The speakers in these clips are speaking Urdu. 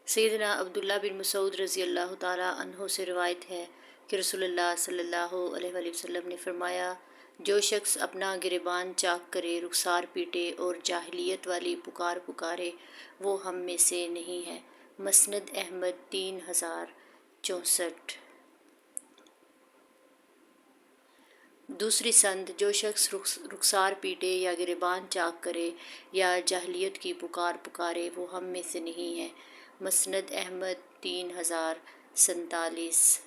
سیدنا عبداللہ بن مسعود رضی اللہ تعالیٰ عنہ سے روایت ہے کہ رسول اللہ صلی اللہ علیہ وآلہ وسلم نے فرمایا، جو شخص اپنا گریبان چاک کرے، رخسار پیٹے اور جاہلیت والی پکار پکارے وہ ہم میں سے نہیں ہے۔ مسند احمد 3064۔ دوسری سند، جو شخص رخسار پیٹے یا گریبان چاک کرے یا جاہلیت کی پکار پکارے وہ ہم میں سے نہیں ہے۔ مسند احمد 3047۔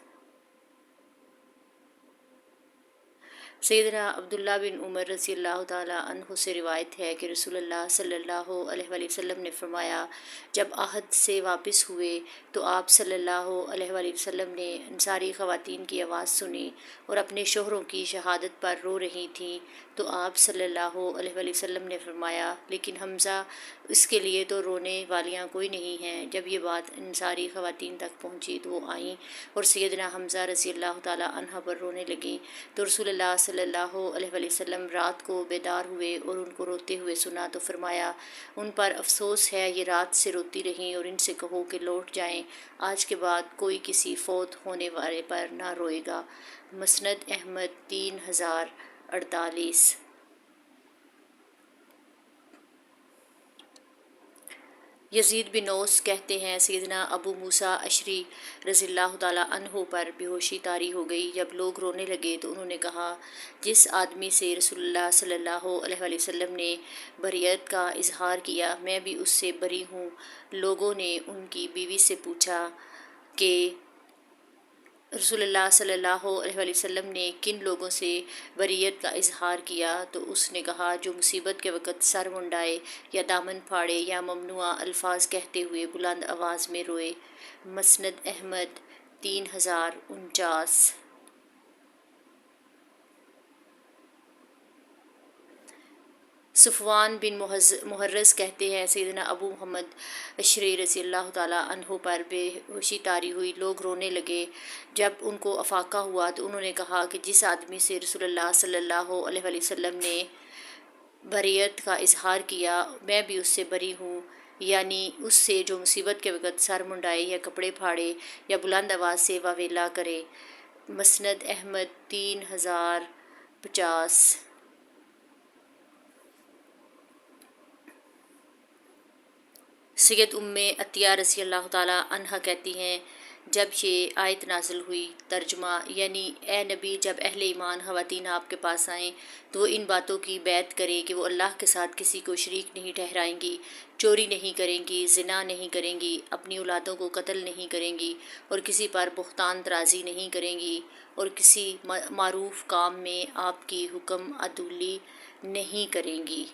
سیدنا عبداللہ بن عمر رضی اللہ تعالیٰ عنہ سے روایت ہے کہ رسول اللہ صلی اللہ علیہ وآلہ وسلم نے فرمایا، جب عہد سے واپس ہوئے تو آپ صلی اللہ علیہ وآلہ وسلم نے انصاری خواتین کی آواز سنی اور اپنے شوہروں کی شہادت پر رو رہی تھیں، تو آپ صلی اللہ علیہ وآلہ وسلم نے فرمایا، لیکن حمزہ، اس کے لیے تو رونے والیاں کوئی نہیں ہیں۔ جب یہ بات انصاری خواتین تک پہنچی تو وہ آئیں اور سیدنا حمزہ رضی اللہ تعالیٰ عنہ پر رونے لگیں، تو رسول اللہ صلی اللہ علیہ وآلہ وسلم رات کو بیدار ہوئے اور ان کو روتے ہوئے سنا تو فرمایا، ان پر افسوس ہے، یہ رات سے روتی رہیں، اور ان سے کہو کہ لوٹ جائیں، آج کے بعد کوئی کسی فوت ہونے والے پر نہ روئے گا۔ مسند احمد 3048۔ یزید بن اوس کہتے ہیں، سیدنا ابو موسیٰ اشعری رضی اللہ تعالیٰ عنہ پر بے ہوشی طاری ہو گئی۔ جب لوگ رونے لگے تو انہوں نے کہا، جس آدمی سے رسول اللہ صلی اللہ علیہ وآلہ وسلم نے بریت کا اظہار کیا میں بھی اس سے بری ہوں۔ لوگوں نے ان کی بیوی سے پوچھا کہ رسول اللہ صلی اللہ علیہ وآلہ وسلم نے کن لوگوں سے بریت کا اظہار کیا؟ تو اس نے کہا، جو مصیبت کے وقت سر منڈائے یا دامن پھاڑے یا ممنوعہ الفاظ کہتے ہوئے بلند آواز میں روئے۔ مسند احمد 3049۔ صفوان بن محرز کہتے ہیں، سیدنا ابو محمد اشعری رضی اللہ تعالیٰ عنہ پر بے ہوشی طاری ہوئی، لوگ رونے لگے۔ جب ان کو افاقہ ہوا تو انہوں نے کہا کہ جس آدمی سے رسول اللہ صلی اللہ علیہ وآلہ وسلم نے بریت کا اظہار کیا میں بھی اس سے بری ہوں، یعنی اس سے جو مصیبت کے وقت سر منڈائے یا کپڑے پھاڑے یا بلند آواز سے واویلا کرے۔ مسند احمد 3050۔ سید ام عطیہ رضی اللہ تعالیٰ عنہا کہتی ہیں، جب یہ آیت نازل ہوئی، ترجمہ، یعنی اے نبی، جب اہل ایمان خواتین آپ کے پاس آئیں تو وہ ان باتوں کی بیعت کریں کہ وہ اللہ کے ساتھ کسی کو شریک نہیں ٹھہرائیں گی، چوری نہیں کریں گی، زنا نہیں کریں گی، اپنی اولادوں کو قتل نہیں کریں گی، اور کسی پر بہتان طرازی نہیں کریں گی، اور کسی معروف کام میں آپ کی حکم عدولی نہیں کریں گی۔